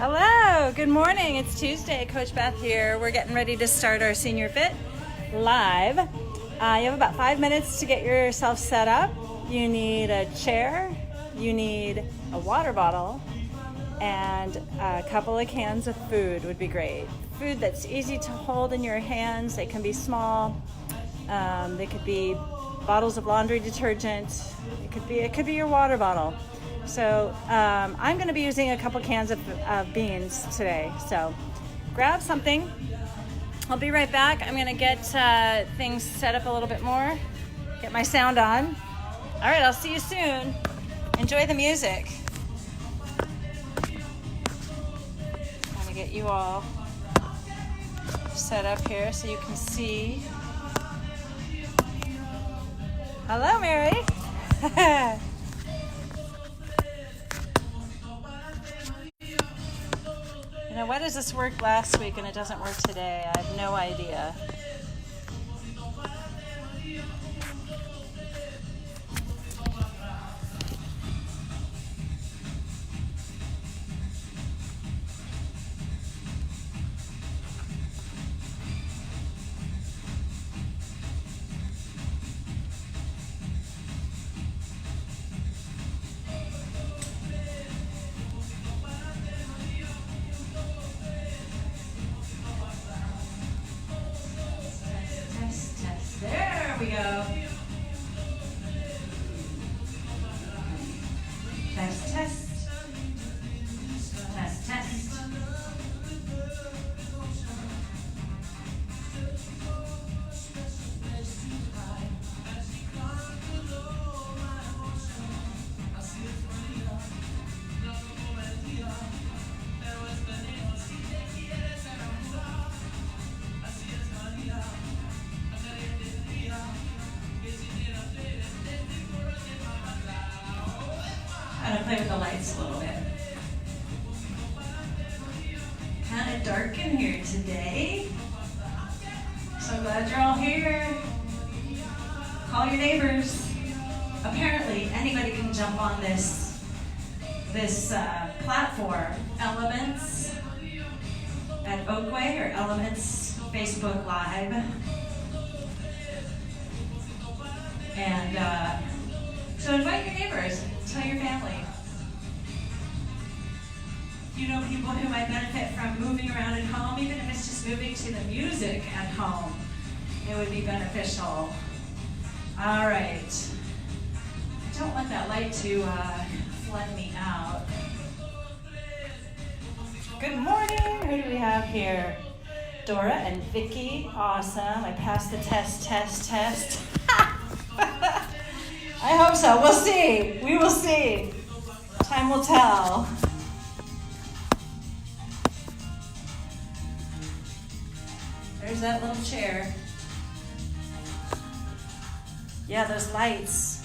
Hello, good morning. It's Tuesday. Coach Beth here. We're getting ready to start our Senior Fit live. You have about 5 minutes to get yourself set up. You need a chair, you need a water bottle, and a couple of cans of food would be great. Food that's easy to hold in your hands. They can be small. They could be bottles of laundry detergent. It could be your water bottle. So I'm going to be using a couple cans of beans today. So grab something. I'll be right back. I'm going to get things set up a little bit more. Get my sound on. All right, I'll see you soon. Enjoy the music. I'm going to get you all set up here so you can see. Hello, Mary. You know, why does this work last week and it doesn't work today? I have no idea. There we go. Test, test. Test, test. I'm gonna play with the lights a little bit. Kind of dark in here today. So glad you're all here. Call your neighbors. Apparently, anybody can jump on this platform, Elements at Oakway or Elements Facebook Live. And so invite your neighbors. Tell your family. You know people who might benefit from moving around at home, even if it's just moving to the music at home, it would be beneficial. All right. I don't want that light to flood me out. Good morning. Who do we have here? Dora and Vicky. Awesome. I passed the test. I hope so. We'll see. We will see. Time will tell. There's that little chair. Yeah, those lights.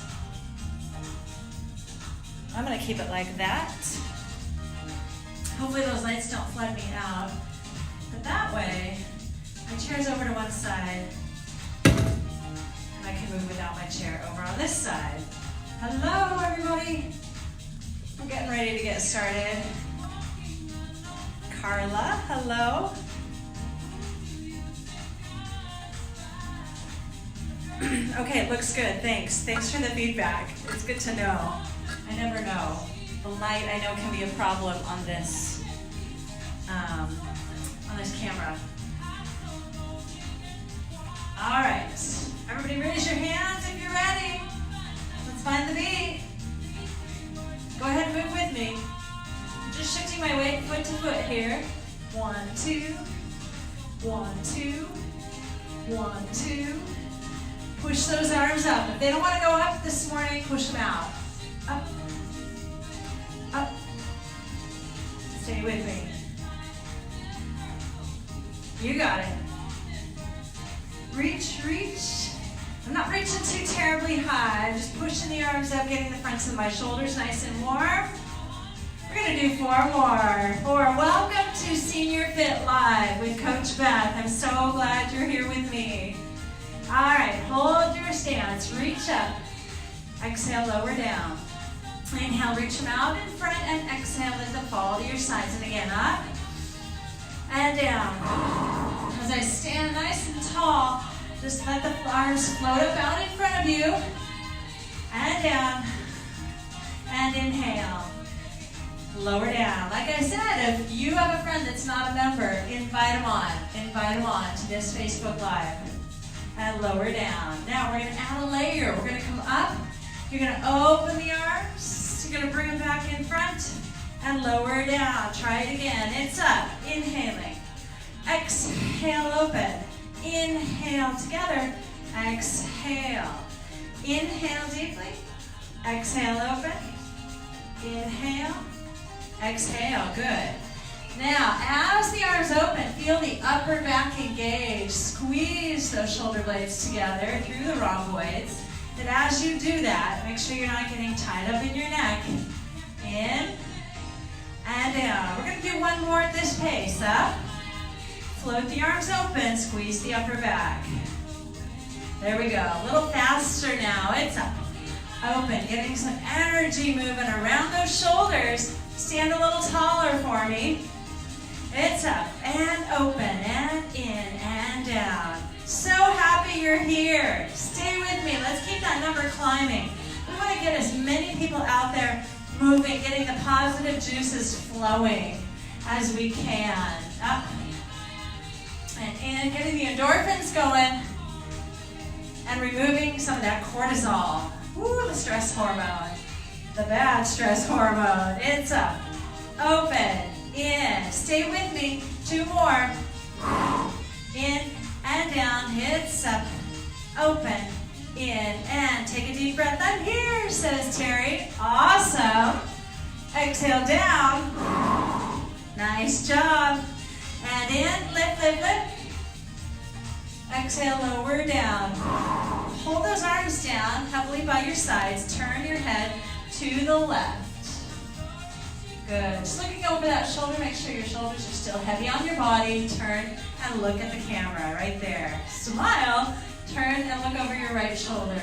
I'm going to keep it like that. Hopefully those lights don't flood me out. But that way, my chair's over to one side. I can move without my chair over on this side. Hello, everybody. We're getting ready to get started. Carla, hello. Okay, it looks good. Thanks. Thanks for the feedback. It's good to know. I never know. The light, I know, can be a problem on this camera. All right. Everybody raise your hands if you're ready. Let's find the beat. Go ahead and move with me. I'm just shifting my weight foot to foot here. 1, 2. 1, 2. 1, 2. Push those arms up. If they don't want to go up this morning, push them out. Up. Up. Stay with me. You got it. Reach, reach. I'm not reaching too terribly high. I'm just pushing the arms up, getting the fronts of my shoulders nice and warm. We're going to do 4 more. 4. Welcome to Senior Fit Live with Coach Beth. I'm so glad you're here with me. All right, hold your stance. Reach up. Exhale, lower down. Inhale, reach them out in front, and exhale, then to fall to your sides. And again, up and down. As I stand nice and tall, just let the arms float up out in front of you. And down. And inhale. Lower down. Like I said, if you have a friend that's not a member, invite them on. Invite them on to this Facebook Live. And lower down. Now we're going to add a layer. We're going to come up. You're going to open the arms. You're going to bring them back in front and lower down. Try it again. It's up. Inhaling. Exhale, open. Inhale together. Exhale. Inhale deeply. Exhale, open. Inhale. Exhale. Good. Now, as the arms open, feel the upper back engage. Squeeze those shoulder blades together through the rhomboids. And as you do that, make sure you're not getting tied up in your neck. In and down. We're going to do one more at this pace. Up. Float the arms open. Squeeze the upper back. There we go. A little faster now. It's up. Open. Getting some energy moving around those shoulders. Stand a little taller for me. It's up and open and in and down. So happy you're here. Stay with me. Let's keep that number climbing. We want to get as many people out there moving, getting the positive juices flowing as we can. Up and in, getting the endorphins going and removing some of that cortisol. Ooh, the stress hormone. The bad stress hormone. It's up. Open. In. Stay with me. Two more. In and down. It's up. Open. In. And take a deep breath. I'm here, says Terry. Awesome. Exhale down. Nice job. And in. Lift, lift, lift. Exhale, lower down. Hold those arms down heavily by your sides. Turn your head to the left. Good. Just looking over that shoulder, make sure your shoulders are still heavy on your body. Turn and look at the camera right there. Smile. Turn and look over your right shoulder.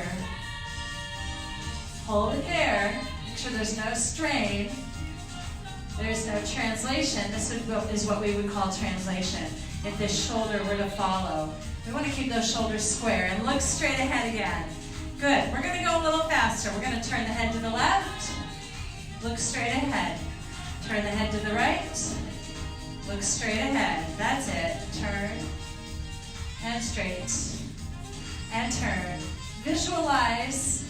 Hold it there. Make sure there's no strain. There's no translation. This is what we would call translation if this shoulder were to follow. We want to keep those shoulders square and look straight ahead again. Good. We're going to go a little faster. We're going to turn the head to the left. Look straight ahead. Turn the head to the right. Look straight ahead. That's it. Turn and straight and turn. Visualize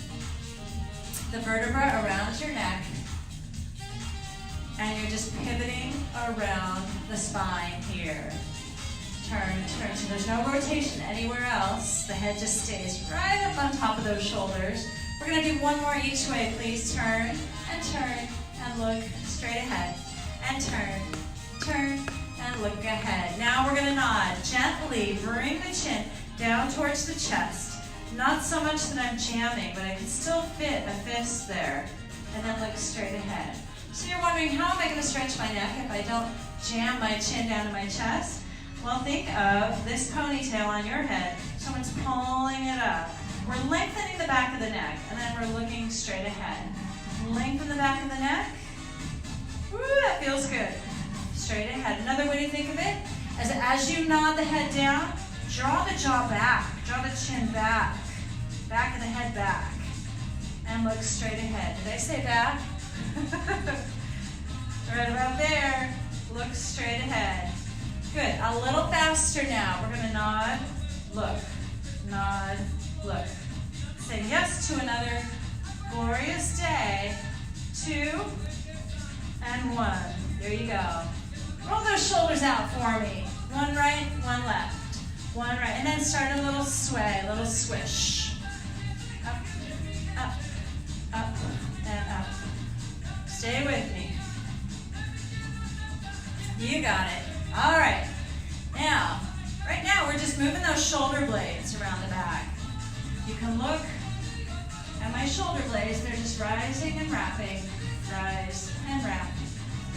the vertebra around your neck, and you're just pivoting around the spine here. Turn, turn. So there's no rotation anywhere else. The head just stays right up on top of those shoulders. We're going to do one more each way. Please turn and look straight ahead. And turn and look ahead. Now we're going to nod. Gently bring the chin down towards the chest. Not so much that I'm jamming, but I can still fit a fist there. And then look straight ahead. So you're wondering, how am I going to stretch my neck if I don't jam my chin down to my chest? Well, think of this ponytail on your head. Someone's pulling it up. We're lengthening the back of the neck, and then we're looking straight ahead. Lengthen the back of the neck. Woo, that feels good. Straight ahead. Another way to think of it is as you nod the head down, draw the jaw back. Draw the chin back. Back of the head back. And look straight ahead. Did I say back? Right about there. Look straight ahead. Good. A little faster now. We're going to nod, look, nod, look. Say yes to another glorious day. 2 and 1. There you go. Roll those shoulders out for me. One right, one left. One right. And then start a little sway, a little swish. Up, up, up, and up. Stay with me. You got it. All right. Now, right now we're just moving those shoulder blades around the back. You can look at my shoulder blades. They're just rising and wrapping. Rise and wrap.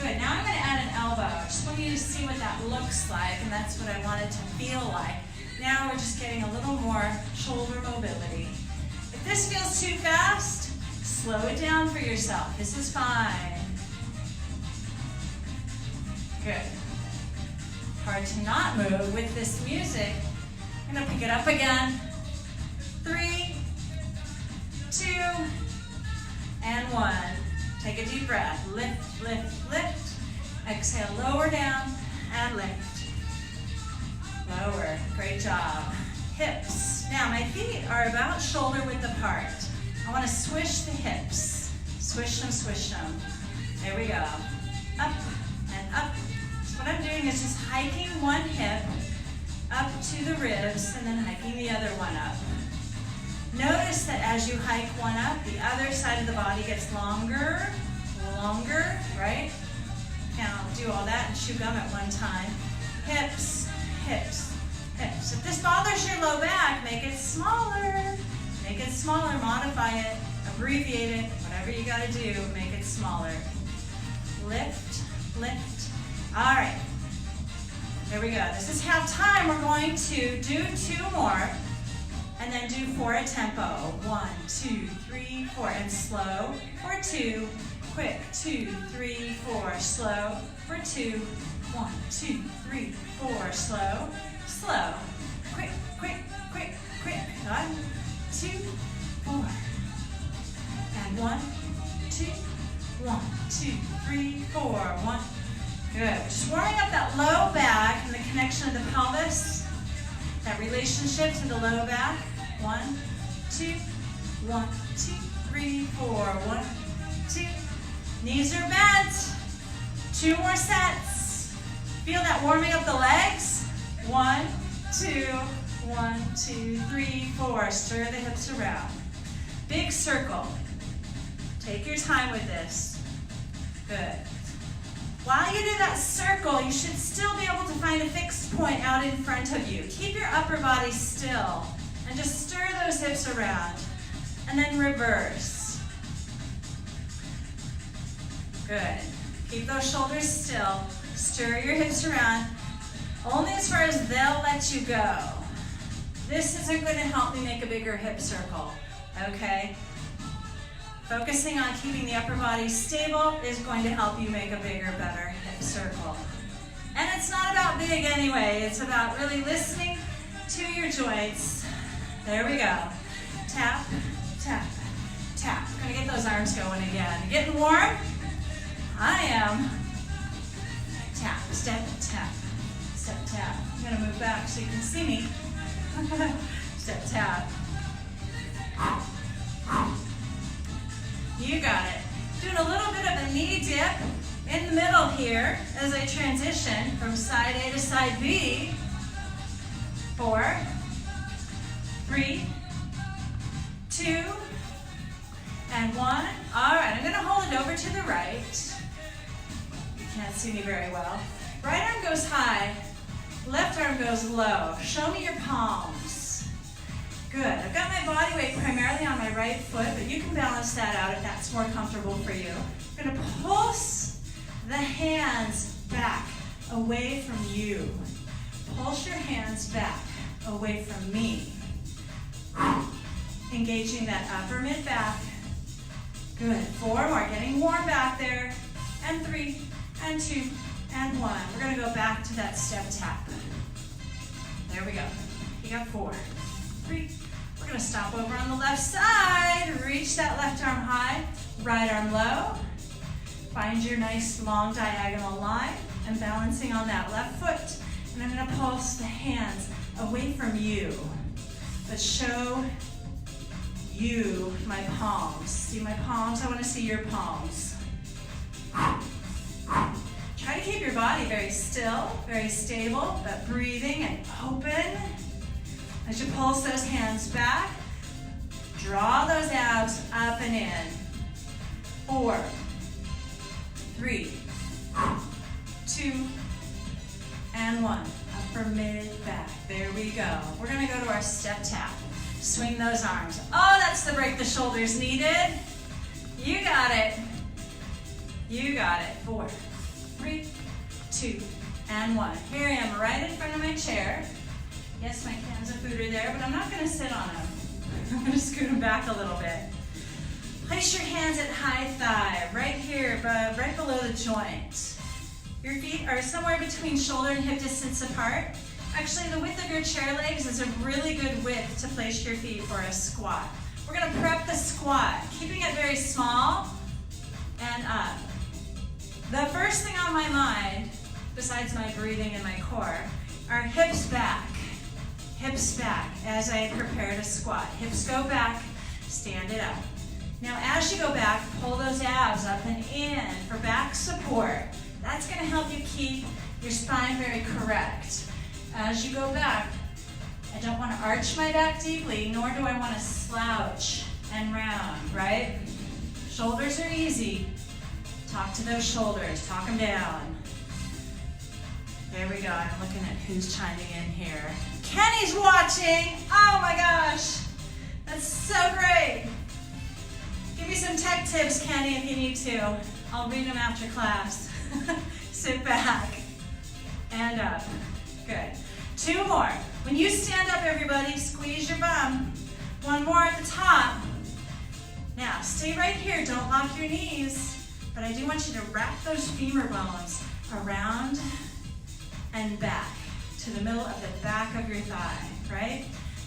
Good. Now I'm going to add an elbow. I just want you to see what that looks like, and that's what I want it to feel like. Now we're just getting a little more shoulder mobility. If this feels too fast, slow it down for yourself. This is fine. Good. Hard to not move with this music. I'm gonna pick it up again. 3, 2, and 1. Take a deep breath. Lift, lift, lift. Exhale, lower down, and lift. Lower, great job. Hips. Now my feet are about shoulder width apart. I want to swish the hips. Swish them, swish them. There we go. Up and up. So what I'm doing is just hiking one hip up to the ribs and then hiking the other one up. Notice that as you hike one up, the other side of the body gets longer, longer, right? Can't do all that and chew gum at one time. Hips, hips, hips. If this bothers your low back, make it smaller. Make it smaller, modify it, abbreviate it, whatever you gotta do, make it smaller. Lift, lift. All right, there we go. This is half time. We're going to do 2 more and then do 4 at tempo. 1, 2, 3, 4, and slow for 2. Quick, 2, 3, 4, slow for 2. 1, 2, 3, 4, slow, slow. Quick, quick, quick, quick. 1, 2, 4. And 1, 2, 1, 2, 3, 4. 1. Good. Just warming up that low back and the connection of the pelvis, that relationship to the low back. 1, 2, 1, 2, 3, 4. 1, 2. Knees are bent. 2 more sets. Feel that warming up the legs. 1, 2, 1, 2, 3, 4. Stir the hips around. Big circle. Take your time with this. Good. While you do that circle, you should still be able to find a fixed point out in front of you. Keep your upper body still and just stir those hips around. And then reverse. Good. Keep those shoulders still. Stir your hips around. Only as far as they'll let you go. This isn't going to help me make a bigger hip circle, okay? Focusing on keeping the upper body stable is going to help you make a bigger, better hip circle. And it's not about big anyway. It's about really listening to your joints. There we go. Tap, tap, tap. We're going to get those arms going again. You getting warm? I am. Tap, step, tap, step, tap. I'm going to move back so you can see me. Step, tap. You got it. Doing a little bit of a knee dip in the middle here as I transition from side A to side B. 4, 3, 2, and 1. All right, I'm going to hold it over to the right. You can't see me very well. Right arm goes high, left arm goes low. Show me your palms. Good. I've got my body weight primarily on my right foot, but you can balance that out if that's more comfortable for you. I'm going to pulse the hands back away from you. Pulse your hands back away from me. Engaging that upper mid-back. Good. 4 more. Getting warm back there. And 3, and 2, and 1. We're going to go back to that step tap. There we go. You got 4, 3. We're going to stop over on the left side. Reach that left arm high, right arm low. Find your nice long diagonal line and balancing on that left foot. And I'm going to pulse the hands away from you, but show you my palms. See my palms? I want to see your palms. Try to keep your body very still, very stable, but breathing and open. As you pulse those hands back, draw those abs up and in. 4, 3, 2, and 1. Upper mid back. There we go. We're going to go to our step tap. Swing those arms. Oh, that's the break the shoulders needed. You got it. You got it. 4, 3, 2, and 1. Here I am right in front of my chair. Yes, my cans of food are there, but I'm not going to sit on them. I'm going to scoot them back a little bit. Place your hands at high thigh, right here, right below the joint. Your feet are somewhere between shoulder and hip distance apart. Actually, the width of your chair legs is a really good width to place your feet for a squat. We're gonna prep the squat, keeping it very small and up. The first thing on my mind, besides my breathing and my core, are hips back as I prepare to squat. Hips go back, stand it up. Now as you go back, pull those abs up and in for back support. That's gonna help you keep your spine very correct. As you go back, I don't wanna arch my back deeply, nor do I wanna slouch and round, right? Shoulders are easy. Talk to those shoulders, talk them down. There we go, I'm looking at who's chiming in here. Kenny's watching, oh my gosh. That's so great. Give me some tech tips, Kenny, if you need to. I'll read them after class. Sit back and up. Good. 2 more. When you stand up, everybody, squeeze your bum. 1 more at the top. Now, stay right here. Don't lock your knees. But I do want you to wrap those femur bones around and back to the middle of the back of your thigh, right?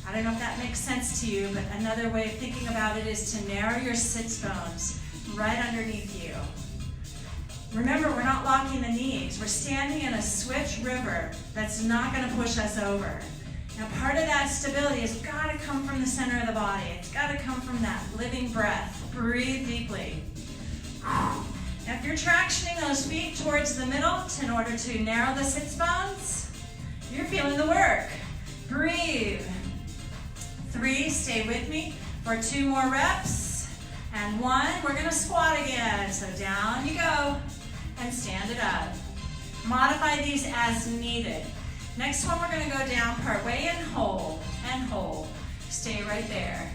I don't know if that makes sense to you, but another way of thinking about it is to narrow your sits bones right underneath you. Remember, we're not locking the knees. We're standing in a switch river that's not going to push us over. Now, part of that stability has got to come from the center of the body. It's got to come from that living breath. Breathe deeply. Now, if you're tractioning those feet towards the middle in order to narrow the sits bones, you're feeling the work. Breathe. 3, stay with me for 2 more reps. And 1, we're gonna squat again. So down you go and stand it up. Modify these as needed. Next one, we're gonna go down part way and hold, Stay right there.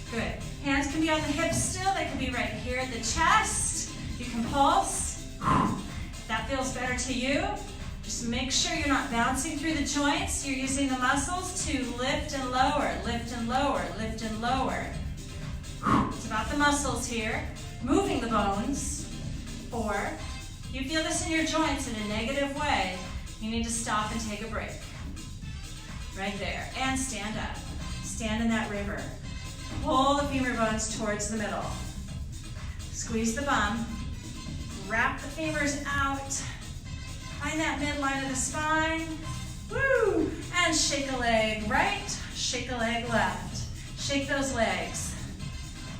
Good. Hands can be on the hips still. They can be right here at the chest. You can pulse. If that feels better to you, just make sure you're not bouncing through the joints. You're using the muscles to lift and lower, lift and lower, lift and lower. It's about the muscles here, moving the bones. Or you feel this in your joints in a negative way, you need to stop and take a break. Right there. And stand up. Stand in that river. Pull the femur bones towards the middle. Squeeze the bum. Wrap the femurs out. Find that midline of the spine. Woo! And shake a leg right, shake a leg left. Shake those legs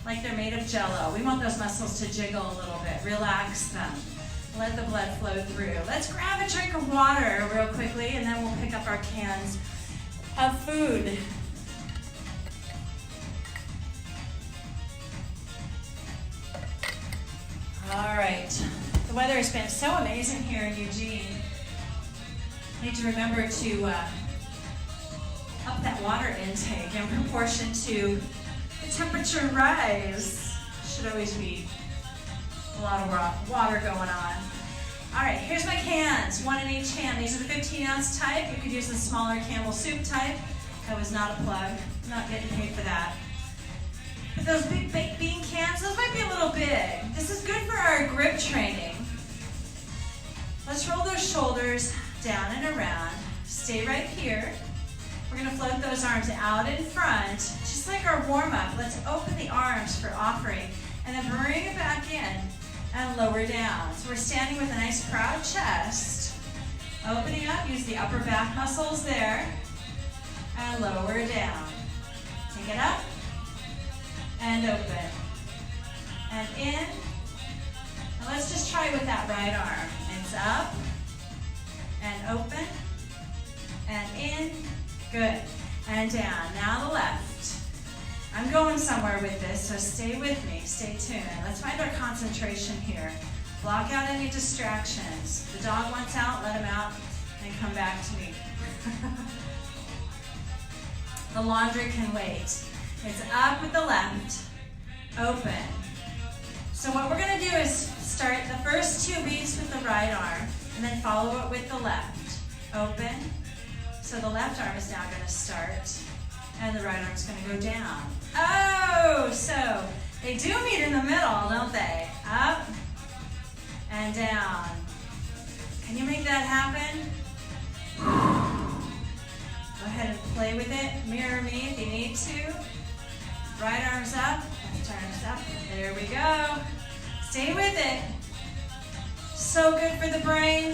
like they're made of jello. We want those muscles to jiggle a little bit. Relax them. Let the blood flow through. Let's grab a drink of water real quickly, and then we'll pick up our cans of food. All right. The weather has been so amazing here in Eugene. I need to remember to up that water intake in proportion to the temperature rise. Should always be a lot of water going on. All right, here's my cans, 1 in each hand. These are the 15-ounce type. You could use the smaller Campbell soup type. That was not a plug. I'm not getting paid for that. But those big baked bean cans, those might be a little big. This is good for our grip training. Let's roll those shoulders down and around. Stay right here. We're gonna float those arms out in front, just like our warm-up. Let's open the arms for offering, and then bring it back in and lower down. So we're standing with a nice proud chest. Opening up, use the upper back muscles there, and lower down. Take it up, and open, and in. Now let's just try with that right arm. It's up, and open, and in. Good. And down. Now the left. I'm going somewhere with this, so stay with me. Stay tuned. Let's find our concentration here. Block out any distractions. The dog wants out, let him out, and come back to me. The laundry can wait. It's up with the left, open. So what we're going to do is start the first 2 beats with the right arm, and then follow it with the left. Open. So the left arm is now going to start, and the right arm is going to go down. Oh, so They do meet in the middle, don't they? Up and down. Can you make that happen? Go ahead and play with it. Mirror me if you need to. Right arms up, left arms up. There we go. Stay with it. So good for the brain.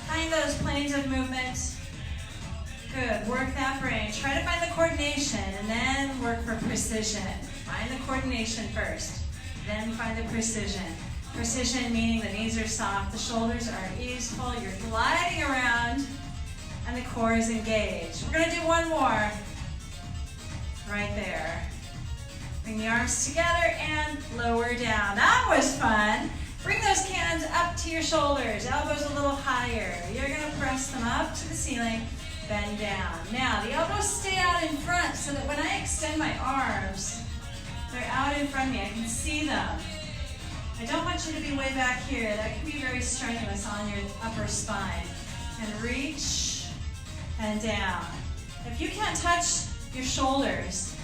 Find those planes of movement. Good, work that brain. Try to find the coordination and then work for precision. Find the coordination first, then find the precision. Precision meaning the knees are soft, the shoulders are easeful, you're gliding around, and the core is engaged. We're gonna do one more. Right there. Bring the arms together and lower down. That was fun. Bring those cans up to your shoulders, elbows a little higher. You're gonna press them up to the ceiling, bend down. Now, the elbows stay out in front so that when I extend my arms, they're out in front of me, I can see them. I don't want you to be way back here. That can be very strenuous on your upper spine. And reach and down. If you can't touch your shoulders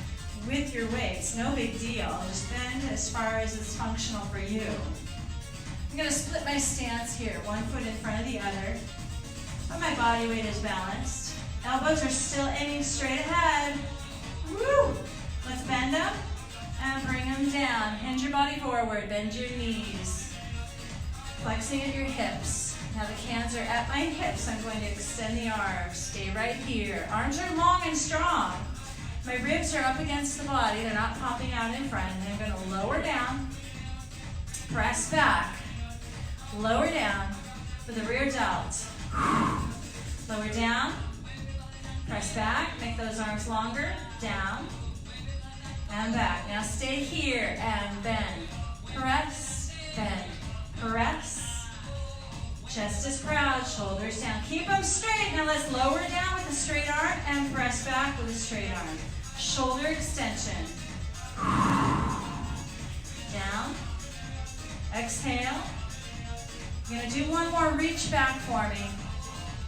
with your weights, no big deal. Just bend as far as it's functional for you. I'm gonna split my stance here, one foot in front of the other, but my body weight is balanced. Elbows are still aiming straight ahead. Woo! Let's bend them and bring them down. Hinge your body forward, bend your knees. Flexing at your hips. Now the cans are at my hips. I'm going to extend the arms. Stay right here. Arms are long and strong. My ribs are up against the body. They're not popping out in front. And I'm going to lower down, press back, lower down for the rear delt. Lower down, press back, make those arms longer, down, and back. Now stay here and bend. Press, bend, press. Chest is proud, shoulders down. Keep them straight. Now let's lower down with a straight arm and press back with a straight arm. Shoulder extension. Down. Exhale. You're going to do one more reach back for me.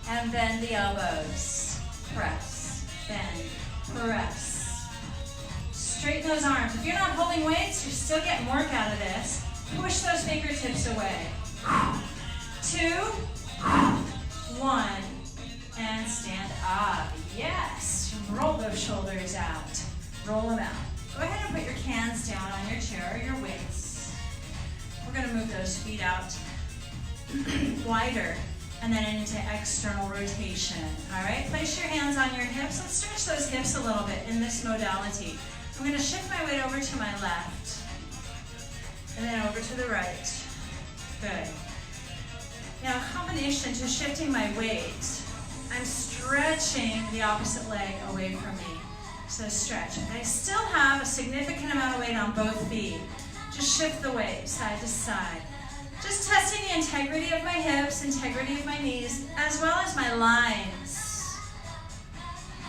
And bend the elbows. Press, bend, press. Straighten those arms. If you're not holding weights, you're still getting work out of this. Push those fingertips away. 2, 1, and stand up. Yes. Roll those shoulders out. Roll them out. Go ahead and put your cans down on your chair or your weights. We're going to move those feet out wider and then into external rotation. All right? Place your hands on your hips. Let's stretch those hips a little bit in this modality. I'm going to shift my weight over to my left and then over to the right. Good. Now, a combination to shifting my weight, I'm stretching the opposite leg away from me. So stretch. I still have a significant amount of weight on both feet. Just shift the weight side to side. Just testing the integrity of my hips, integrity of my knees, as well as my lines.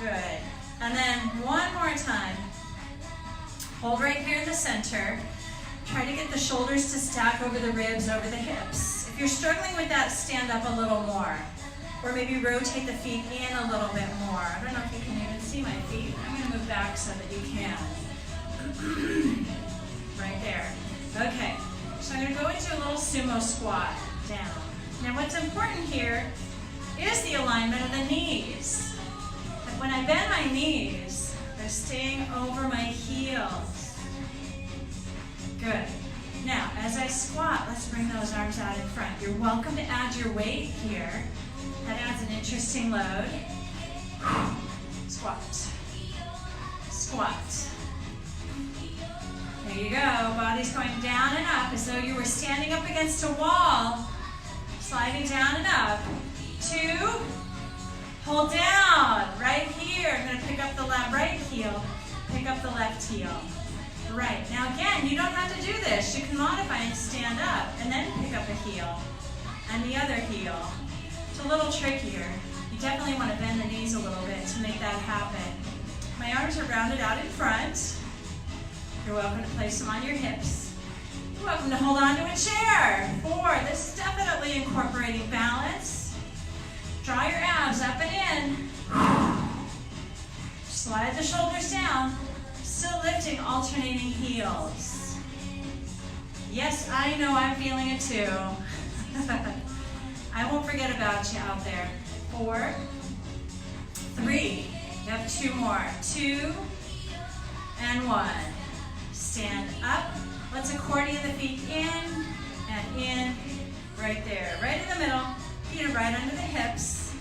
Good. And then one more time. Hold right here in the center. Try to get the shoulders to stack over the ribs, over the hips. If you're struggling with that, stand up a little more. Or maybe rotate the feet in a little bit more. I don't know if you can even see my feet. I'm going to move back so that you can. Right there. Okay. So I'm going to go into a little sumo squat down. Now what's important here is the alignment of the knees. When I bend my knees, they're staying over my heels. Good. Now, as I squat, let's bring those arms out in front. You're welcome to add your weight here. That adds an interesting load. Squat. Squat. There you go. Body's going down and up as though you were standing up against a wall. Sliding down and up. 2. Hold down. Right here. I'm going to pick up the right heel. Pick up the left heel. Right. Now again, you don't have to do this. You can modify and stand up and then pick up a heel and the other heel. It's a little trickier. You definitely want to bend the knees a little bit to make that happen. My arms are rounded out in front. You're welcome to place them on your hips. You're welcome to hold on to a chair. 4. This is definitely incorporating balance. Draw your abs up and in. Slide the shoulders down. Still lifting alternating heels. Yes, I know, I'm feeling it too. I won't forget about you out there. 4, 3, you have 2 more. 2 and 1. Stand up. Let's accordion the feet in and in, right there, right in the middle. Feet are right under the hips.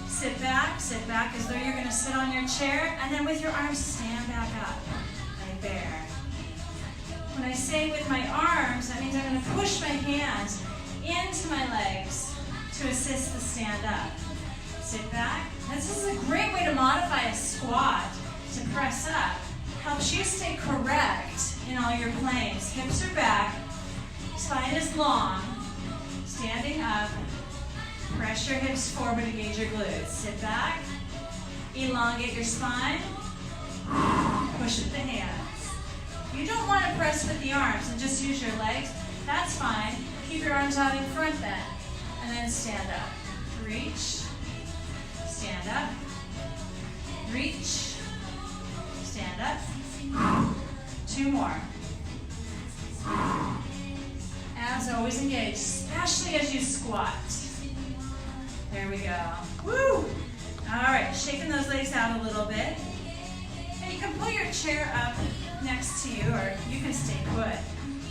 Sit back as though you're gonna sit on your chair, and then with your arms, stand back up, right there. When I say with my arms, that means I'm going to push my hands into my legs to assist the stand up. Sit back. This is a great way to modify a squat to press up. Helps you stay correct in all your planes. Hips are back, spine is long, standing up. Press your hips forward, engage your glutes. Sit back, elongate your spine, push with the hands. You don't want to press with the arms and just use your legs. That's fine. Keep your arms out in front then. And then stand up. Reach. Stand up. Reach. Stand up. 2 more. Abs always engaged, especially as you squat. There we go. Woo! All right, shaking those legs out a little bit. And you can pull your chair up next to you, or you can stay put.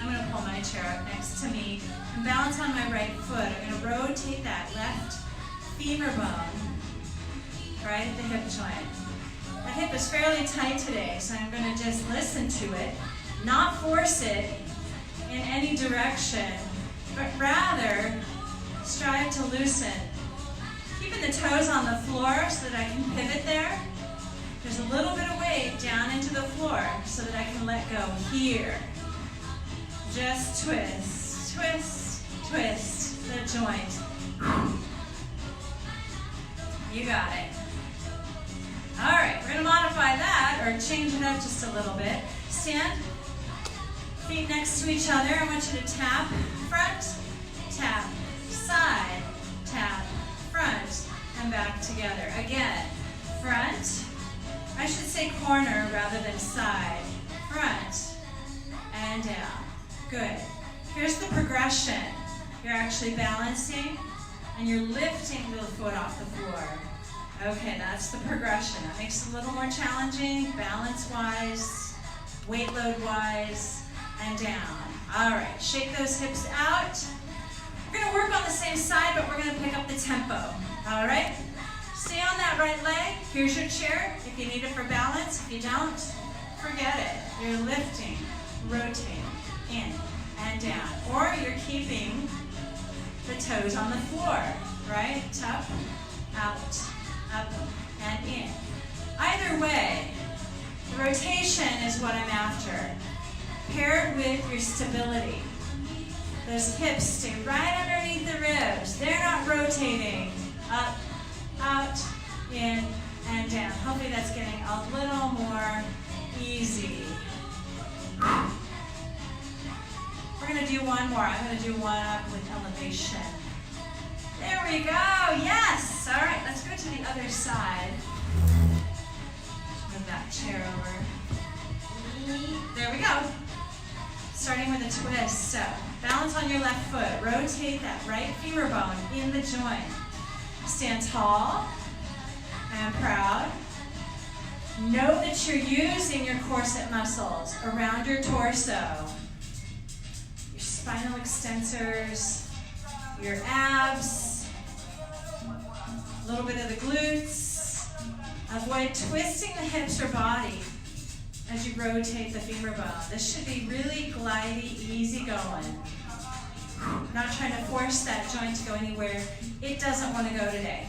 I'm going to pull my chair up next to me and balance on my right foot. I'm going to rotate that left femur bone right at the hip joint. That hip is fairly tight today, so I'm going to just listen to it, not force it in any direction, but rather strive to loosen. Keeping the toes on the floor so that I can pivot there. There's a little bit of weight down into the floor so that I can let go here. Just twist, twist, twist the joint. You got it. All right, we're gonna modify that or change it up just a little bit. Stand, feet next to each other. I want you to tap front, tap side, tap front, and back together. Again, front, I should say corner rather than side. Front and down. Good. Here's the progression. You're actually balancing and you're lifting the foot off the floor. Okay, that's the progression. That makes it a little more challenging, balance-wise, weight load-wise, and down. All right, shake those hips out. We're gonna work on the same side, but we're gonna pick up the tempo. All right? Stay on that right leg. Here's your chair if you need it for balance. If you don't, forget it. You're lifting, rotating, in and down. Or you're keeping the toes on the floor, right? Up, out, up, and in. Either way, the rotation is what I'm after, paired with your stability. Those hips stay right underneath the ribs. They're not rotating. Up, out, in, and down. Hopefully that's getting a little more easy. We're going to do one more. I'm going to do one up with elevation. There we go. Yes. All right, let's go to the other side. Move that chair over. There we go. Starting with a twist. So, balance on your left foot. Rotate that right femur bone in the joint. Stand tall and proud. Know that you're using your corset muscles around your torso. Your spinal extensors, your abs, a little bit of the glutes. Avoid twisting the hips or body as you rotate the femur bone. This should be really glidey, easy going. Not trying to force that joint to go anywhere it doesn't want to go today.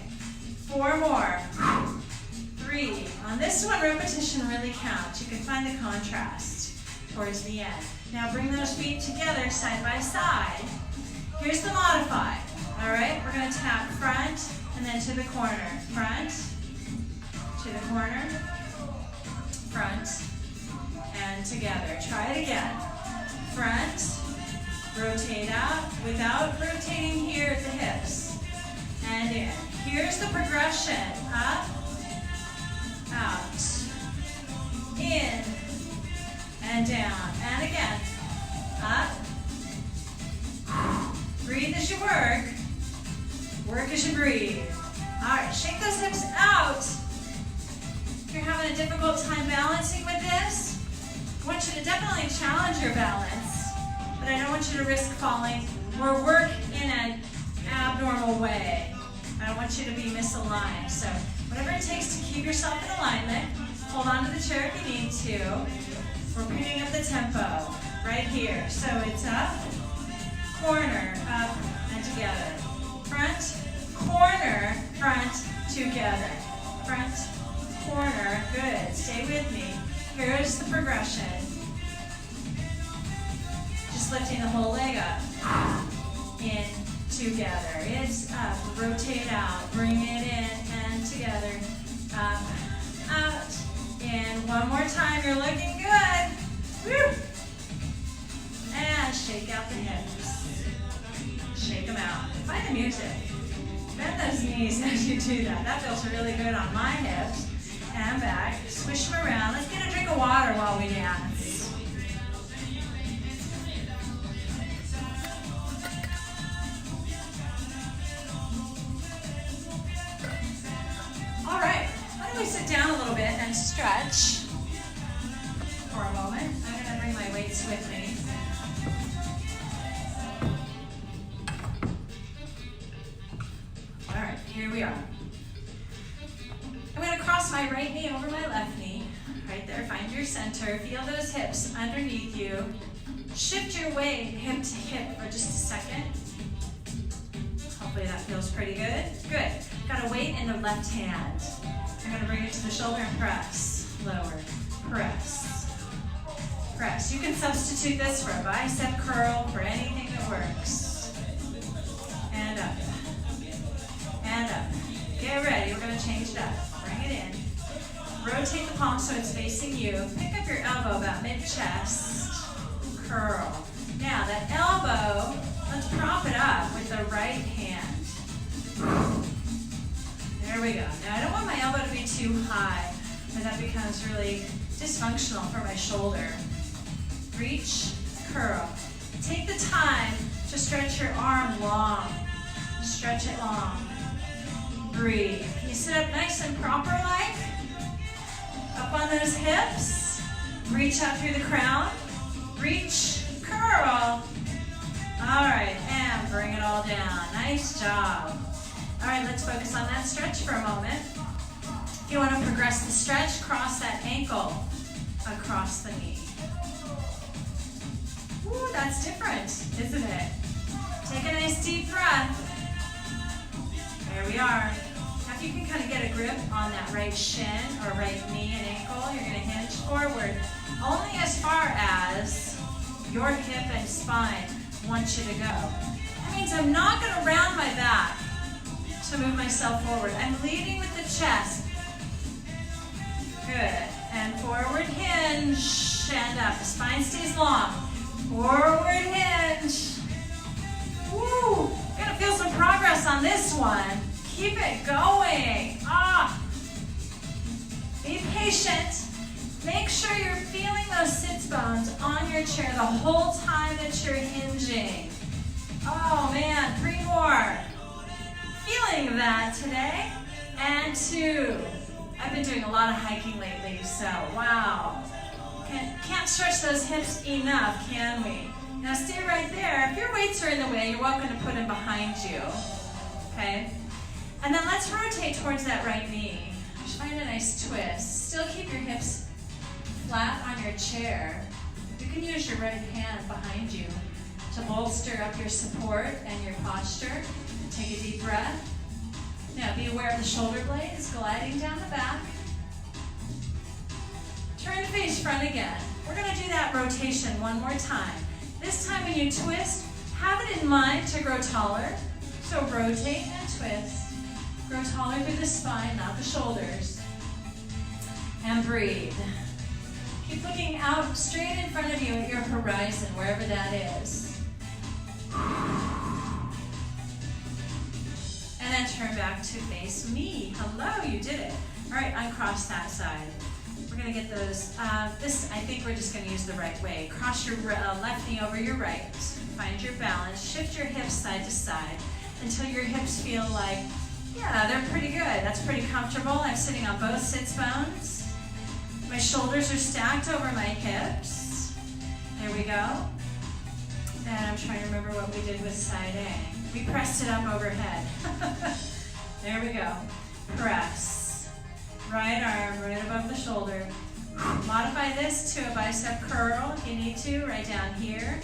4 more. 3. On this one, repetition really counts. You can find the contrast towards the end. Now bring those feet together side by side. Here's the modify. All right, we're going to tap front and then to the corner. Front, to the corner, front, and together. Try it again. Front, rotate out without rotating here at the hips. And in. Here's the progression. Up, out, in, and down. And again. Up, Breathe as you work. Work as you breathe. All right, shake those hips out. If you're having a difficult time balancing with this, I want you to definitely challenge your balance, but I don't want you to risk falling or work in an abnormal way. I don't want you to be misaligned. So whatever it takes to keep yourself in alignment, hold on to the chair if you need to. We're picking up the tempo right here. So it's up, corner, up, and together. Front, corner, front, together. Front, corner, good. Stay with me. Here's the progression. Just lifting the whole leg up. In, together. It's up. Rotate out. Bring it in and together. Up, out, in. One more time. You're looking good. Woo! And shake out the hips. Shake them out. Find the music. Bend those knees as you do that. That feels really good on my hips. And back. Swish them around. Let's get a drink of water while we dance. All right. Why don't we sit down a little bit and stretch for a moment. I'm going to bring my weights with me. All right, here we are. I'm going to cross my right knee over my left knee. Right there, find your center. Feel those hips underneath you. Shift your weight hip to hip for just a second. Hopefully that feels pretty good. Good. Got a weight in the left hand. I'm going to bring it to the shoulder and press. Lower. Press. Press. You can substitute this for a bicep curl, for anything that works. And up. And up. Get ready. We're going to change it up. Bring it in. Rotate the palm so it's facing you. Pick up your elbow about mid-chest. Curl. Now that elbow, let's prop it up with the right hand. There we go. Now I don't want my elbow to be too high, but that becomes really dysfunctional for my shoulder. Reach, curl. Take the time to stretch your arm long. Stretch it long. Breathe. Can you sit up nice and proper like? Up on those hips. Reach out through the crown. Reach, curl. All right, and bring it all down. Nice job. All right, let's focus on that stretch for a moment. If you want to progress the stretch, cross that ankle across the knee. Ooh, that's different, isn't it? Take a nice deep breath. There we are. Now if you can kind of get a grip on that right shin or right knee and ankle, you're going to hinge forward only as far as your hip and spine want you to go. That means I'm not going to round my back to move myself forward. I'm leading with the chest. Good. And forward hinge and up. The spine stays long. Forward hinge. Woo! We're going to feel some progress on this one. Keep it going. Be patient. Make sure you're feeling those sits bones on your chair the whole time that you're hinging. Oh man, 3 more. Feeling that today. And 2. I've been doing a lot of hiking lately, so wow. Can't stretch those hips enough, can we? Now stay right there. If your weights are in the way, you're welcome to put them behind you. Okay? And then let's rotate towards that right knee. Just find a nice twist. Still keep your hips flat on your chair. You can use your right hand behind you to bolster up your support and your posture. Take a deep breath. Now be aware of the shoulder blades gliding down the back. Turn to face front again. We're going to do that rotation one more time. This time when you twist, have it in mind to grow taller. So rotate and twist. Grow taller through the spine, not the shoulders. And breathe. Keep looking out straight in front of you at your horizon, wherever that is. And then turn back to face me. Hello, you did it. All right, uncross that side. We're gonna get those, this, I think we're just gonna use the right way. Cross your left knee over your right. Find your balance, shift your hips side to side until your hips feel like, yeah, they're pretty good. That's pretty comfortable. I'm sitting on both sits bones. My shoulders are stacked over my hips. There we go. And I'm trying to remember what we did with side A. We pressed it up overhead. There we go. Press. Right arm right above the shoulder. Modify this to a bicep curl if you need to, right down here.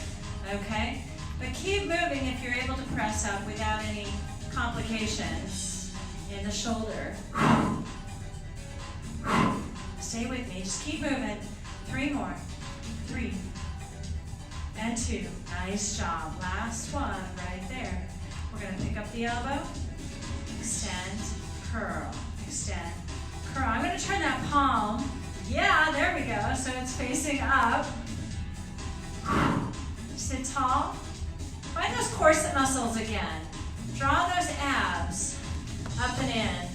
Okay? But keep moving if you're able to press up without any complications in the shoulder. Stay with me. Just keep moving. 3 more. 3. And 2. Nice job. Last one right there. We're going to pick up the elbow. Extend, curl, extend, curl. I'm going to turn that palm. Yeah, there we go. So it's facing up. Sit tall. Find those corset muscles again. Draw those abs up and in.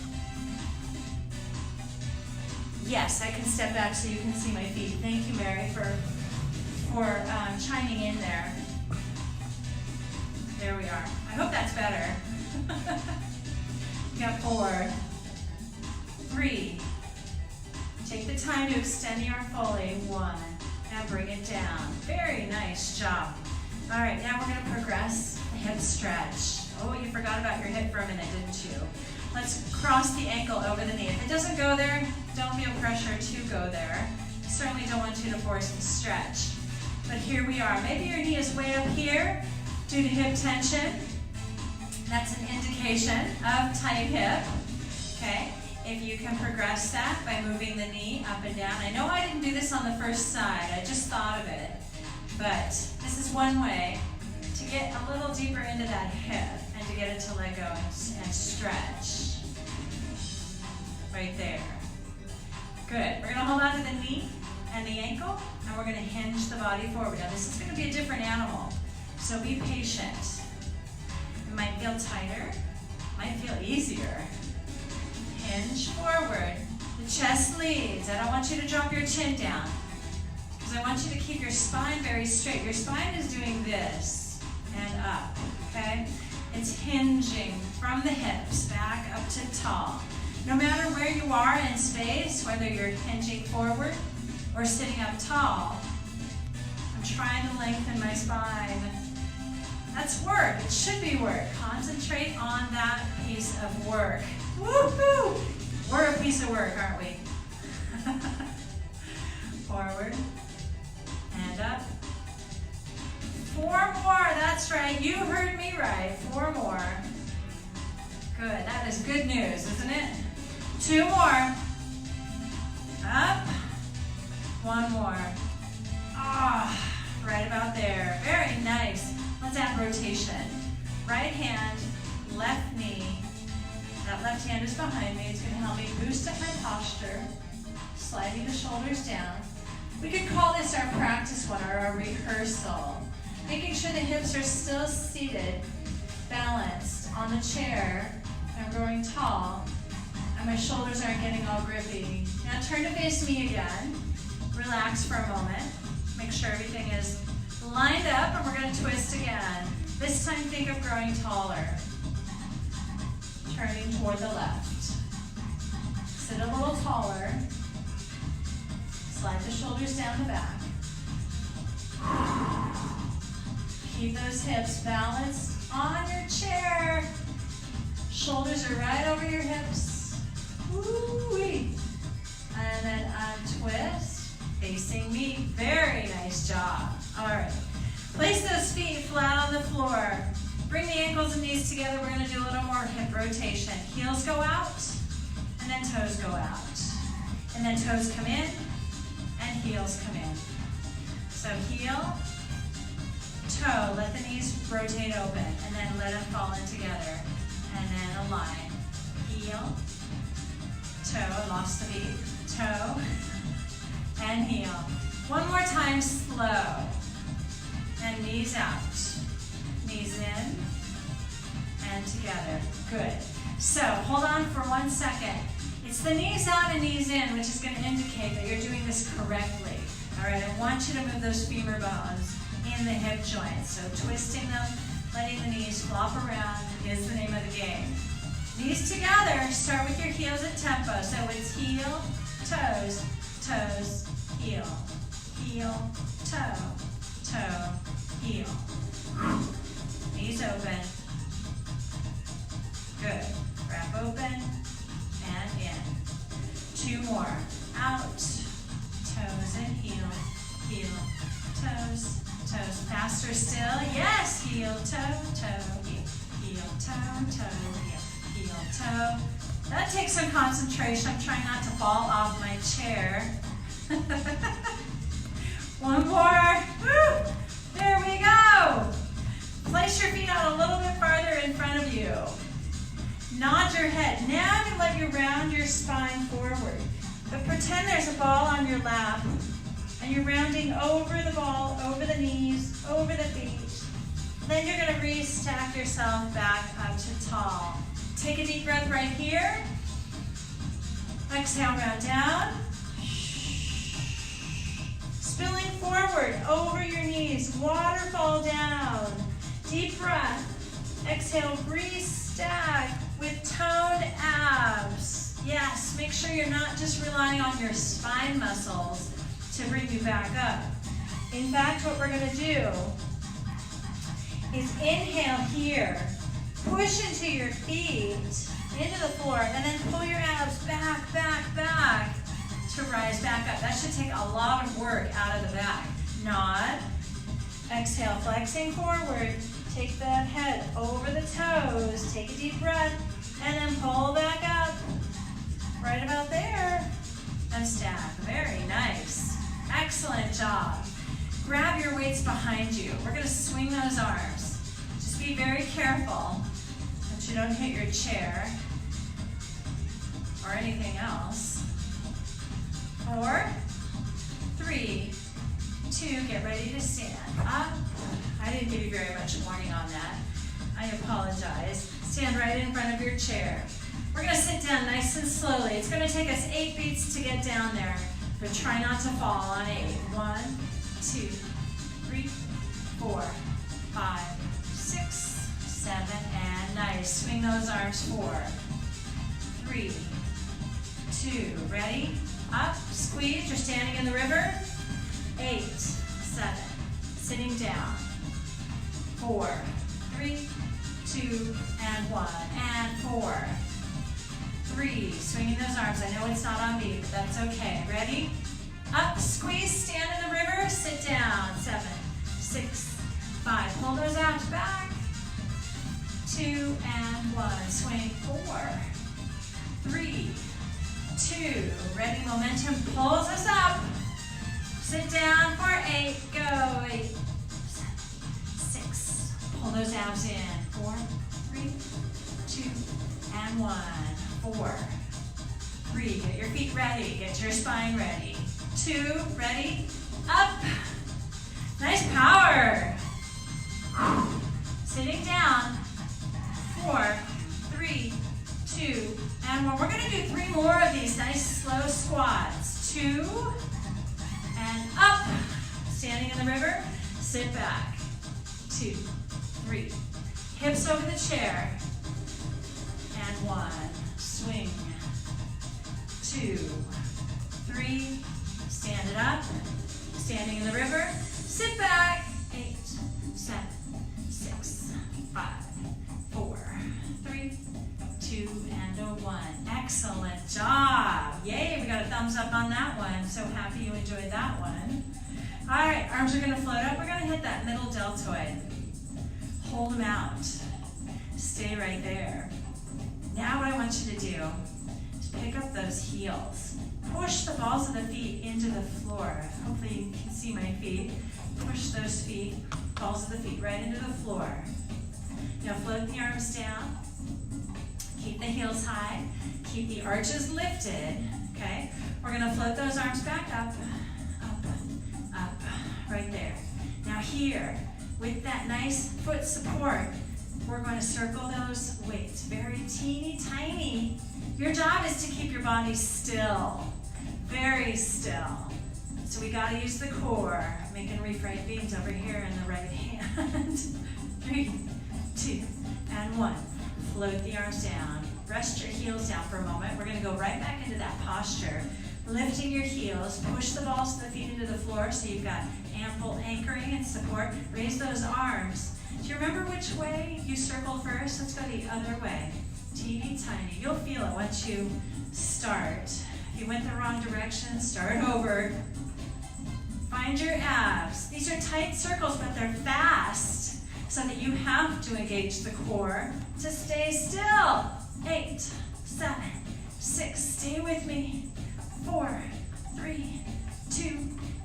Yes, I can step back so you can see my feet. Thank you, Mary, for chiming in there. There we are. I hope that's better. We got 4, 3. Take the time to extend the arm fully. 1, and bring it down. Very nice job. All right, now we're going to progress the hip stretch. Oh, you forgot about your hip for a minute, didn't you? Let's cross the ankle over the knee. If it doesn't go there, don't feel pressure to go there. Certainly don't want you to force the stretch. But here we are. Maybe your knee is way up here due to hip tension. That's an indication of tight hip. Okay? If you can progress that by moving the knee up and down. I know I didn't do this on the first side. I just thought of it. But this is one way to get a little deeper into that hip and to get it to let go and stretch. Right there. Good. We're going to hold on to the knee and the ankle, and we're going to hinge the body forward. Now this is going to be a different animal, so be patient. It might feel tighter, might feel easier. Hinge forward. The chest leads. I don't want you to drop your chin down, because I want you to keep your spine very straight. Your spine is doing this and up, okay? It's hinging from the hips back up to tall. No matter where you are in space, whether you're hinging forward or sitting up tall, I'm trying to lengthen my spine. That's work. It should be work. Concentrate on that piece of work. Woohoo! We're a piece of work, aren't we? Forward and up. 4 more. That's right. You heard me right. 4 more. Good. That is good news, isn't it? 2 more. Up. 1 more. Ah, right about there. Very nice. Let's add rotation. Right hand, left knee. That left hand is behind me. It's going to help me boost up my posture, sliding the shoulders down. We could call this our practice one or our rehearsal. Making sure the hips are still seated, balanced on the chair. I'm growing tall, and my shoulders aren't getting all grippy. Now turn to face me again. Relax for a moment. Make sure everything is lined up, and we're going to twist again. This time think of growing taller. Turning toward the left. Sit a little taller. Slide the shoulders down the back. Keep those hips balanced on your chair. Shoulders are right over your hips. Woo-wee. And then untwist, facing me. Very nice job. All right. Place those feet flat on the floor. Bring the ankles and knees together. We're going to do a little more hip rotation. Heels go out, and then toes go out. And then toes come in, and heels come in. So heel, toe, let the knees rotate open, and then let them fall in together. And then align. Heel, toe, I lost the beat. Toe, and heel. One more time, slow. And knees out. Knees in and together. Good. So hold on for 1 second. It's It's the knees out and knees in, which is going to indicate that you're doing this correctly. All right, I want you to move those femur bones in the hip joints. So twisting them, letting the knees flop around is the name of the game. Knees together, start with your heels at tempo. So it's heel, toes, toes, heel, heel, toe, toe, heel. Knees open. Good. Wrap open and in. 2 more. Out. Toes and heel, heel, toes, toes. Faster still. Yes. Heel, toe, toe, heel, heel, toe, toe, heel, heel, toe. That takes some concentration. I'm trying not to fall off my chair. 1 more. Woo. There we go. Place your feet out a little bit farther in front of you. Nod your head. Now I'm going to let you round your spine forward. But pretend there's a ball on your lap, and you're rounding over the ball, over the knees, over the feet. Then you're going to re-stack yourself back up to tall. Take a deep breath right here. Exhale, round down. Spilling forward, over your knees, waterfall down. Deep breath. Exhale, re-stack with toned abs. Yes, make sure you're not just relying on your spine muscles to bring you back up. In fact, what we're going to do is inhale here, push into your feet, into the floor, and then pull your abs back, back, back to rise back up. That should take a lot of work out of the back. Nod. Exhale, flexing forward. Take that head over the toes. Take a deep breath, and then pull back up. Right about there. And stack. Very nice. Excellent job. Grab your weights behind you. We're going to swing those arms. Just be very careful that you don't hit your chair or anything else. 4, 3, 2, get ready to stand up. I didn't give you very much warning on that. I apologize. Stand right in front of your chair. We're going to sit down nice and slowly. It's going to take us 8 beats to get down there, but try not to fall on 8. 1, 2, 3, 4, 5, 6, 7, and nice. Swing those arms 4, 3, 2, ready? Up, squeeze, you're standing in the river. 8, 7, sitting down. 4, 3, 2, and 1, and 4, 3, swinging those arms. I know it's not on beat, but that's okay. Ready? Up, squeeze, stand in the river, sit down. 7, 6, 5, pull those abs back. 2, and 1, swing. 4, 3, 2, ready, momentum pulls us up. Sit down for 8, go. 8, 7, 6, pull those abs in. 4, 3, 2, and 1. 4, 3, get your feet ready, get your spine ready. 2, ready, up. Nice power. Sitting down. 4, 3, 2, and 1. We're going to do 3 more of these nice slow squats. 2, and up. Standing in the river, sit back. 2, 3. Hips over the chair. And 1. Swing. 2, 3. Stand it up. Standing in the river, sit back. 8, 7, 6, 5, 4, 3, 2, and a 1. Excellent job. Yay, we got a thumbs up on that one. So happy you enjoyed that one. All right, arms are going to float up. We're going to hit that middle deltoid. Hold them out. Stay right there. Now what I want you to do is pick up those heels. Push the balls of the feet into the floor. Hopefully you can see my feet. Push those feet, balls of the feet right into the floor. Now float the arms down. Keep the heels high. Keep the arches lifted. Okay? We're going to float those arms back up, up, up, right there. Now here, with that nice foot support, we're going to circle those weights. Very teeny tiny Your job is to keep your body still, very still. So we gotta use the core. Making refrain beans over here in the right hand. 3, 2, and 1. Float the arms down. Rest your heels down for a moment. We're gonna go right back into that posture. Lifting your heels, push the balls of the feet into the floor so you've got ample anchoring and support. Raise those arms. Do you remember which way you circled first? Let's go the other way. Teeny tiny. You'll feel it once you start. If you went the wrong direction, start over. Find your abs. These are tight circles, but they're fast so that you have to engage the core to stay still. 8, 7, 6, stay with me. 4, 3, 2,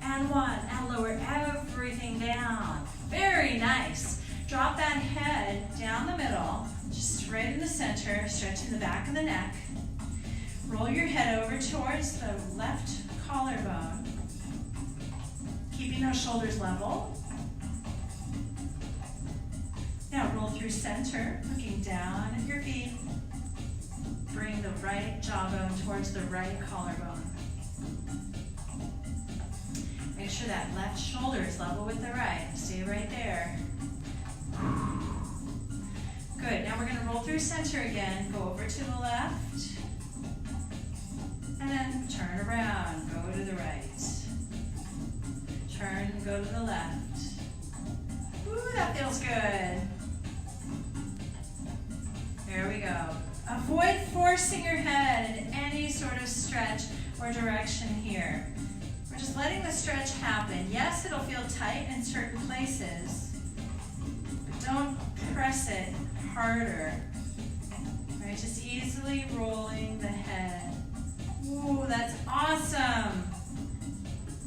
and 1. And lower everything down. Very nice. Drop that head down the middle, just right in the center, stretching the back of the neck. Roll your head over towards the left collarbone, keeping those shoulders level. Now roll through center, looking down at your feet. Bring the right jawbone towards the right collarbone. Make sure that left shoulder is level with the right. Stay right there. Good. Now we're going to roll through center again. Go over to the left. And then turn around. Go to the right. Turn and go to the left. Ooh, that feels good. There we go. Avoid forcing your head in any sort of stretch or direction here. We're just letting the stretch happen. Yes, it'll feel tight in certain places, but don't press it harder. Right, just easily rolling the head. Ooh, that's awesome.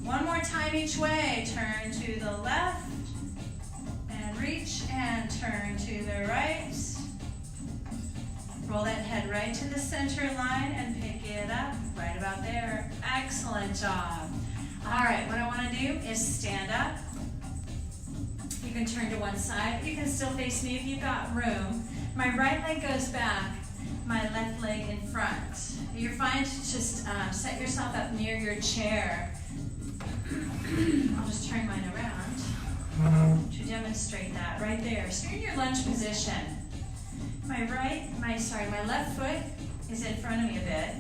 One more time each way. Turn to the left and reach and turn to the right. Roll that head right to the center line and pick it up right about there. Excellent job. All right, what I want to do is stand up. You can turn to one side. You can still face me if you've got room. My right leg goes back, my left leg in front. You're fine to just set yourself up near your chair. I'll just turn mine around to demonstrate that right there. So you're in your lunge position. My left foot is in front of me a bit.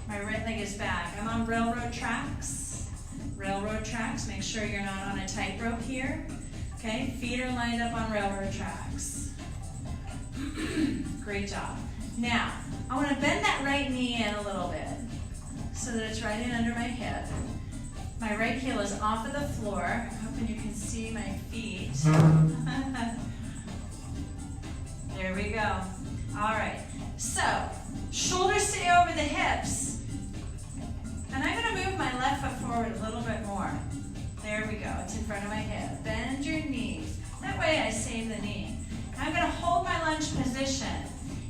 My right leg is back. I'm on railroad tracks. Railroad tracks, make sure you're not on a tightrope here. Okay, feet are lined up on railroad tracks. Great job. Now, I want to bend that right knee in a little bit so that it's right in under my hip. My right heel is off of the floor. I'm hoping you can see my feet. There we go. All right. So, shoulders stay over the hips. And I'm going to move my left foot forward a little bit more. There we go. It's in front of my hip. Bend your knees. That way I save the knee. I'm going to hold my lunge position.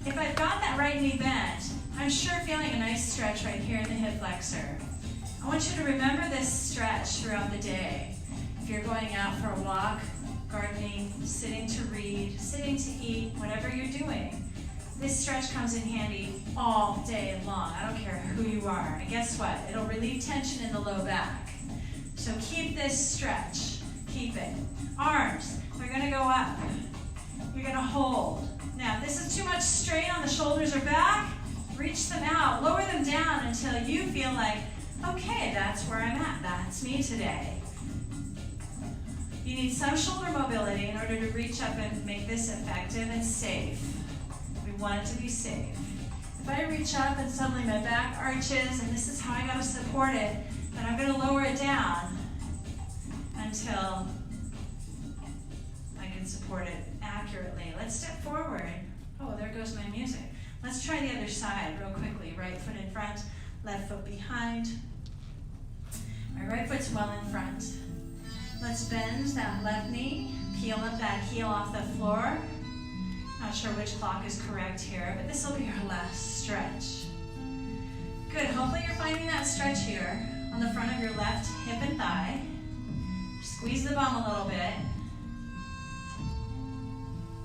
If I've got that right knee bent, I'm sure feeling a nice stretch right here in the hip flexor. I want you to remember this stretch throughout the day. If you're going out for a walk, gardening, sitting to read, sitting to eat, whatever you're doing, this stretch comes in handy all day long. I don't care who you are. And guess what? It'll relieve tension in the low back. So keep this stretch. Keep it. Arms, they're going to go up. You're going to hold. Now, if this is too much strain on the shoulders or back, reach them out. Lower them down until you feel like, okay, that's where I'm at. That's me today. You need some shoulder mobility in order to reach up and make this effective and safe. We want it to be safe. If I reach up and suddenly my back arches, and this is how I got to support it, then I'm going to lower it down until I can support it accurately. Let's step forward. Oh, there goes my music. Let's try the other side real quickly. Right foot in front, left foot behind. My right foot's well in front. Let's bend that left knee, peel up that heel off the floor. Not sure which clock is correct here, but this will be our last stretch. Good, hopefully you're finding that stretch here on the front of your left hip and thigh. Squeeze the bum a little bit.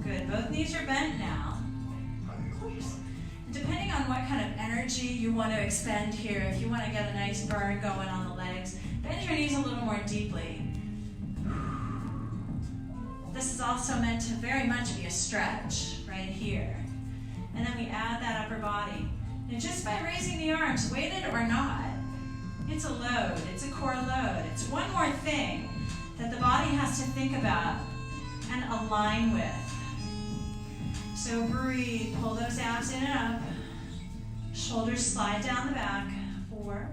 Good, both knees are bent now. depending on what kind of energy you want to expend here, if you want to get a nice burn going on the legs, bend your knees a little more deeply. This is also meant to very much be a stretch right here. And then we add that upper body. And just by raising the arms, weighted or not, it's a load, it's a core load. It's one more thing that the body has to think about and align with. So breathe, pull those abs in and up. Shoulders slide down the back. 4,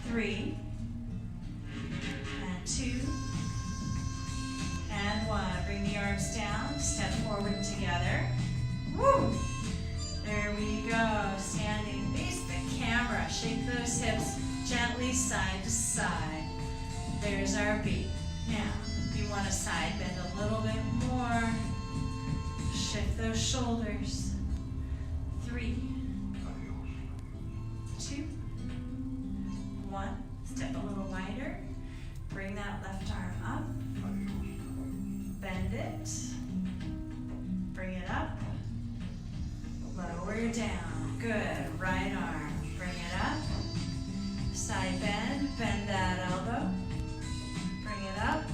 3, and 2, and 1. Bring the arms down, step forward together. Woo! There we go. Standing, face the camera. Shake those hips gently side to side. There's our beat. Now, if you want to side bend a little bit more, shift those shoulders. 3, 2, 1. Step a little wider. Bring that left arm up. Bend it. Bring it up. Lower it down. Good. Right arm. Bring it up. Side bend. Bend that elbow. Bring it up.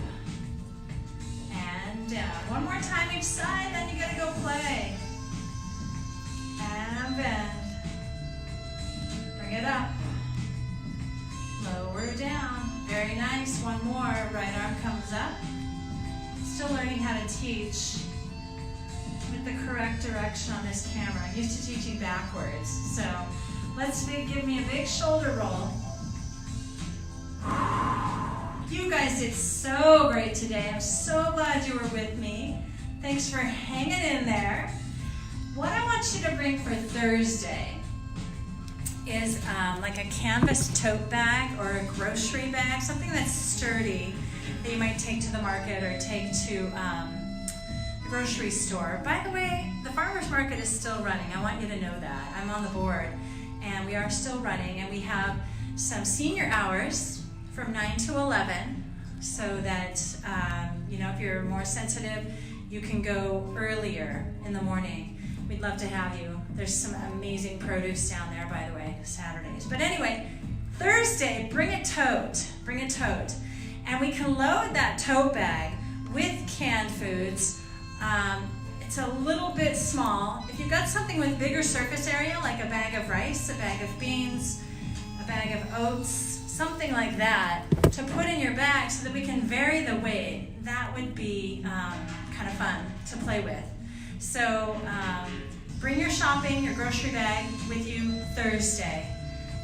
And down. One more time each side, then you gotta go play. And bend. Bring it up. Lower down. Very nice. One more. Right arm comes up. Still learning how to teach with the correct direction on this camera. I'm used to teaching backwards. So give me a big shoulder roll. You guys did so great today. I'm so glad you were with me. Thanks for hanging in there. What I want you to bring for Thursday is like a canvas tote bag or a grocery bag, something that's sturdy that you might take to the market or take to the grocery store. By the way, the farmer's market is still running. I want you to know that. I'm on the board, and we are still running, and we have some senior hours from 9 to 11, so that if you're more sensitive, you can go earlier in the morning. We'd love to have you. There's some amazing produce down there, by the way, Saturdays. But anyway, Thursday, bring a tote. Bring a tote. And we can load that tote bag with canned foods. It's a little bit small. If you've got something with bigger surface area, like a bag of rice, a bag of beans, a bag of oats, something like that, to put in your bag so that we can vary the weight, that would be kind of fun to play with. So bring your shopping, your grocery bag with you Thursday,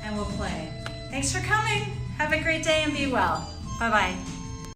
and we'll play. Thanks for coming. Have a great day and be well. Bye-bye.